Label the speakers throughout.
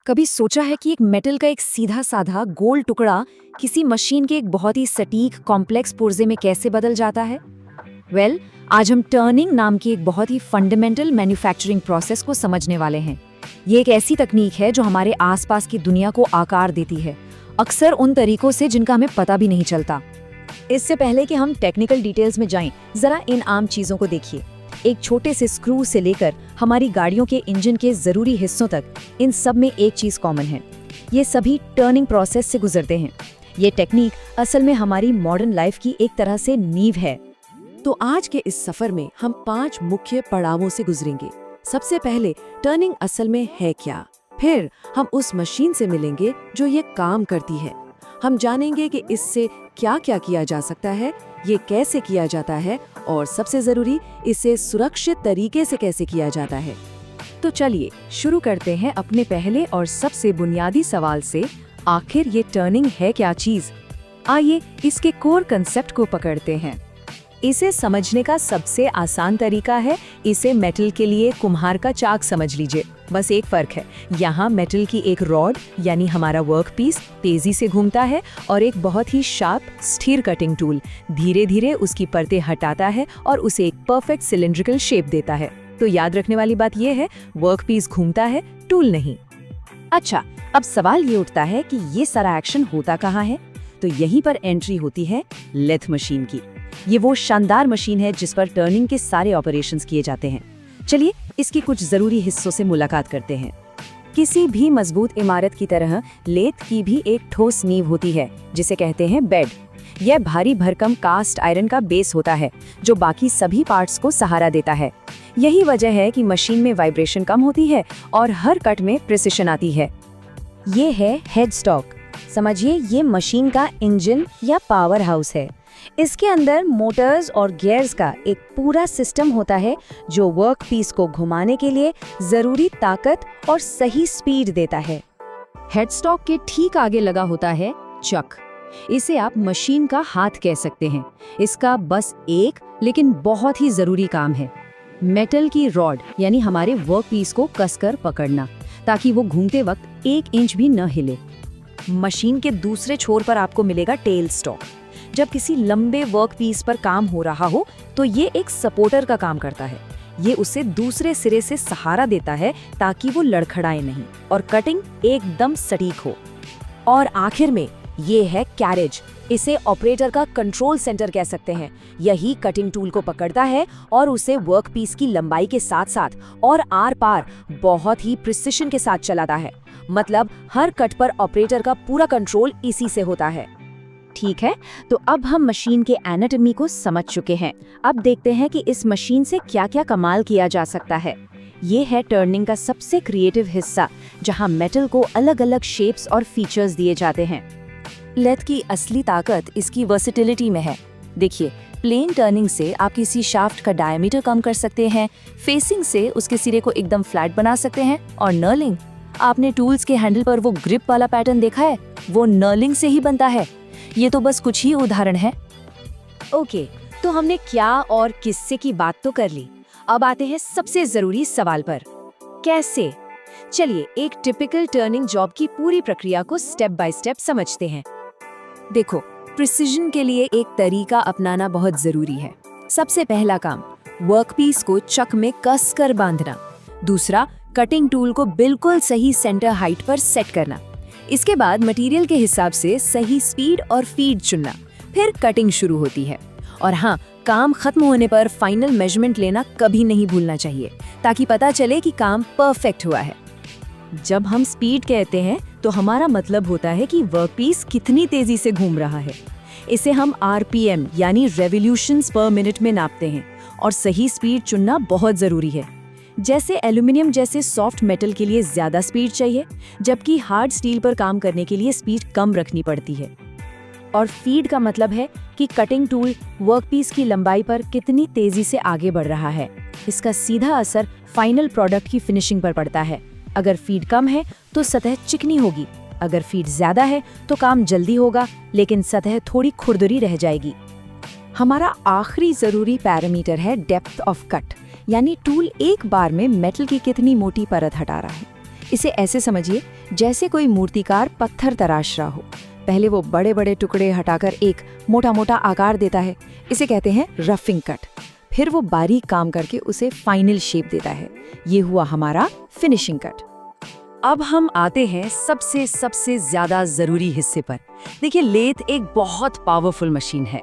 Speaker 1: कभी सोचा है कि एक मेटल का एक सीधा साधा गोल टुकड़ा किसी मशीन के एक बहुत ही सटीक कॉम्प्लेक्स पुर्जे में कैसे बदल जाता है? आज हम टर्निंग नाम की एक बहुत ही फंडामेंटल मैन्युफैक्चरिंग प्रोसेस को समझने वाले हैं। ये एक ऐसी तकनीक है जो हमारे आसपास की दुनिया को आकार देती है, अक्सर उन तरीकों से जिनका हमें पता भी नहीं चलता। इससे पहले कि हम टेक्निकल डिटेल्स में जाएं, जरा इन आम चीजों को देखिए। एक छोटे से स्क्रू से लेकर हमारी गाड़ियों के इंजन के जरूरी हिस्सों तक, इन सब में एक चीज कॉमन है, ये सभी टर्निंग प्रोसेस से गुजरते हैं। ये टेक्निक असल में हमारी मॉडर्न लाइफ की एक तरह से नींव है।
Speaker 2: तो आज के इस सफर में हम 5 मुख्य पड़ावों से गुजरेंगे। सबसे पहले टर्निंग असल में है क्या, फिर हम उस मशीन से मिलेंगे जो ये काम करती है। हम जानेंगे कि इससे क्या क्या किया जा सकता है, ये कैसे किया जाता है और सबसे जरूरी, इसे सुरक्षित तरीके से कैसे किया जाता है।
Speaker 1: तो चलिए शुरू करते हैं अपने पहले और सबसे बुनियादी सवाल से। आखिर ये टर्निंग है क्या चीज? आइए इसके कोर कंसेप्ट को पकड़ते हैं। इसे समझने का सबसे आसान तरीका है, इसे मेटल के लिए कुम्हार का चाक समझ लीजिए। बस एक फर्क है, यहाँ मेटल की एक रॉड यानी हमारा वर्क पीस तेजी से घूमता है और एक बहुत ही शार्प स्थिर कटिंग टूल धीरे धीरे उसकी परतें हटाता है और उसे एक परफेक्ट सिलिंड्रिकल शेप देता है। तो याद रखने वाली बात यह है, वर्क पीस घूमता है, टूल नहीं। अच्छा, अब सवाल ये उठता है कि ये सारा एक्शन होता कहाँ है? तो यहीं पर एंट्री होती है लेथ मशीन की। ये वो शानदार मशीन है जिस पर टर्निंग के सारे ऑपरेशंस किए जाते हैं। चलिए इसकी कुछ जरूरी हिस्सों से मुलाकात करते हैं। किसी भी मजबूत इमारत की तरह लेथ की भी एक ठोस नींव होती है जिसे कहते हैं बेड। यह भारी भरकम कास्ट आयरन का बेस होता है जो बाकी सभी पार्ट्स को सहारा देता है। यही वजह है कि मशीन में वाइब्रेशन कम होती है और हर कट में प्रिसिशन आती है। ये है हेड स्टॉक। समझिए, ये मशीन का इंजन या पावर हाउस है। इसके अंदर मोटर्स और गियर्स का एक पूरा सिस्टम होता है जो वर्क पीस को घुमाने के लिए जरूरी ताकत और सही स्पीड देता है। हेडस्टॉक के ठीक आगे लगा होता है चक। इसे आप मशीन का हाथ कह सकते हैं। इसका बस एक लेकिन बहुत ही जरूरी काम है, मेटल की रॉड यानी हमारे वर्क पीस को कसकर पकड़ना ताकि वो घूमते वक्त 1 इंच भी न हिले। मशीन के दूसरे छोर पर आपको मिलेगा टेल स्टॉक। जब किसी लंबे वर्क पीस पर काम हो रहा हो तो ये एक सपोर्टर का काम करता है। ये उसे दूसरे सिरे से सहारा देता है ताकि वो लड़खड़ाए नहीं और कटिंग एकदम सटीक हो। और आखिर में ये है कैरेज। इसे ऑपरेटर का कंट्रोल सेंटर कह सकते हैं। यही कटिंग टूल को पकड़ता है और उसे वर्क पीस की लंबाई के साथ साथ और आर पार बहुत ही प्रिसिशन के साथ चलाता है। मतलब हर कट पर ऑपरेटर का पूरा कंट्रोल इसी से होता है। ठीक है, तो अब हम मशीन के एनाटॉमी को समझ चुके हैं। अब देखते हैं कि इस मशीन से क्या क्या कमाल किया जा सकता है। ये है टर्निंग का सबसे क्रिएटिव हिस्सा, जहां मेटल को अलग अलग शेप्स और फीचर्स दिए जाते हैं। लेथ की असली ताकत इसकी वर्सेटिलिटी में है। देखिए, प्लेन टर्निंग से आप किसी शाफ्ट का डायमीटर कम कर सकते हैं, फेसिंग से उसके सिरे को एकदम फ्लैट बना सकते हैं, और नर्लिंग, आपने टूल्स के हैंडल पर वो ग्रिप वाला पैटर्न देखा है, वो नर्लिंग से ही बनता है। ये तो बस कुछ ही उदाहरण है। ओके, तो हमने क्या और किससे की बात तो कर ली। अब आते हैं सबसे जरूरी सवाल पर, कैसे? चलिए एक टिपिकल टर्निंग जॉब की पूरी प्रक्रिया को स्टेप बाय स्टेप समझते हैं। देखो, प्रिसिजन के लिए एक तरीका अपनाना बहुत जरूरी है। सबसे पहला काम, वर्कपीस को चक में कस कर बांधना। दूसरा, कटिंग टूल को बिल्कुल सही सेंटर हाइट पर सेट करना। इसके बाद मटेरियल के हिसाब से सही स्पीड और फीड चुनना। फिर कटिंग शुरू होती है। और हाँ, काम खत्म होने पर फाइनल मेजरमेंट लेना कभी नहीं भूलना चाहिए ताकि पता चले कि काम परफेक्ट हुआ है। जब हम स्पीड कहते हैं तो हमारा मतलब होता है कि वर्कपीस कितनी तेजी से घूम रहा है। इसे हम आरपीएम यानी रेवोल्यूशंस पर मिनट में नापते हैं और सही स्पीड चुनना बहुत जरूरी है। जैसे एल्यूमिनियम जैसे सॉफ्ट मेटल के लिए ज्यादा स्पीड चाहिए, जबकि हार्ड स्टील पर काम करने के लिए स्पीड कम रखनी पड़ती है। और फीड का मतलब है कि कटिंग टूल वर्कपीस की लंबाई पर कितनी तेजी से आगे बढ़ रहा है। इसका सीधा असर फाइनल प्रोडक्ट की फिनिशिंग पर पड़ता है। अगर फीड कम है तो सतह चिकनी होगी, अगर फीड ज्यादा है तो काम जल्दी होगा लेकिन सतह थोड़ी खुरदरी रह जाएगी। हमारा आखिरी जरूरी पैरामीटर है डेप्थ ऑफ कट, यानी टूल एक बार में मेटल की कितनी मोटी परत हटा रहा है। इसे ऐसे समझिए जैसे कोई मूर्तिकार पत्थर तराश रहा हो। पहले वो बड़े बड़े टुकड़े हटाकर एक मोटा मोटा आकार देता है, इसे कहते हैं रफिंग कट। फिर वो बारीक काम करके उसे फाइनल शेप देता है। ये हुआ हमारा फिनिशिंग कट। अब हम आते हैं सबसे ज्यादा जरूरी हिस्से पर। देखिए, लेथ एक बहुत पावरफुल मशीन है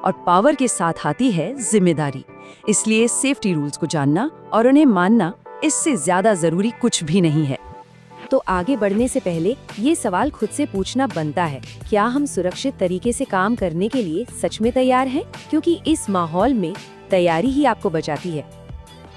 Speaker 1: और पावर के साथ आती है जिम्मेदारी। इसलिए सेफ्टी रूल्स को जानना और उन्हें मानना इससे ज्यादा जरूरी कुछ भी नहीं है।
Speaker 2: तो आगे बढ़ने से पहले ये सवाल खुद से पूछना बनता है, क्या हम सुरक्षित तरीके से काम करने के लिए सच में तैयार हैं? क्योंकि इस माहौल में तैयारी ही आपको बचाती है।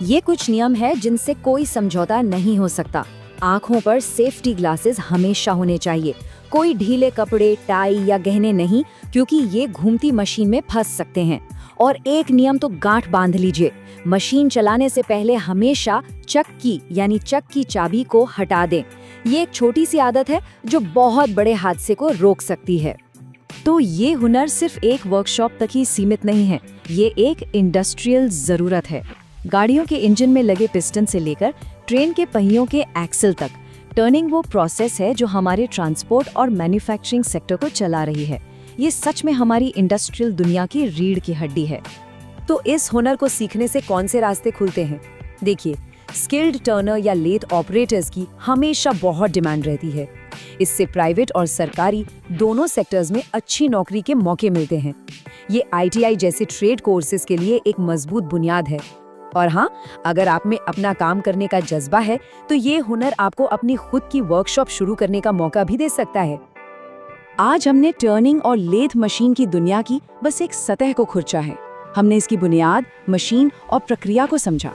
Speaker 2: ये कुछ नियम है जिनसे कोई समझौता नहीं हो सकता। आँखों पर सेफ्टी ग्लासेस हमेशा होने चाहिए। कोई ढीले कपड़े, टाई या गहने नहीं, क्योंकि ये घूमती मशीन में फंस सकते हैं। और एक नियम तो गांठ बांध लीजिए, मशीन चलाने से पहले हमेशा चक्की यानी चक की चाबी को हटा दें। ये एक छोटी सी आदत है जो बहुत बड़े हादसे को रोक सकती है।
Speaker 1: तो ये हुनर सिर्फ एक वर्कशॉप तक ही सीमित नहीं है, ये एक इंडस्ट्रियल जरूरत है। गाड़ियों के इंजन में लगे पिस्टन से लेकर ट्रेन के पहियों के एक्सल तक, टर्निंग वो प्रोसेस है जो हमारे ट्रांसपोर्ट और मैन्युफैक्चरिंग सेक्टर को चला रही है। ये सच में हमारी इंडस्ट्रियल दुनिया की रीढ़ की हड्डी है।
Speaker 2: तो इस हुनर को सीखने से कौन से रास्ते खुलते हैं? देखिए, स्किल्ड टर्नर या लेथ ऑपरेटर्स की हमेशा बहुत डिमांड रहती है। इससे प्राइवेट और सरकारी दोनों सेक्टर्स में अच्छी नौकरी के मौके मिलते हैं। ये ITI जैसे ट्रेड कोर्सेज के लिए एक मजबूत बुनियाद है। और हाँ, अगर आप में अपना काम करने का जज्बा है तो ये हुनर आपको अपनी खुद की वर्कशॉप शुरू करने का मौका भी दे सकता है।
Speaker 1: आज हमने टर्निंग और लेथ मशीन की दुनिया की बस एक सतह को खुरचा है। हमने इसकी बुनियाद, मशीन और प्रक्रिया को समझा।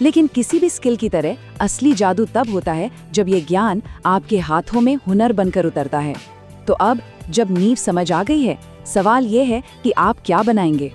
Speaker 1: लेकिन किसी भी स्किल की तरह असली जादू तब होता है जब ये ज्ञान आपके हाथों में हुनर बनकर उतरता है। तो अब जब नींव समझ आ गई है, सवाल ये है कि आप क्या बनाएंगे।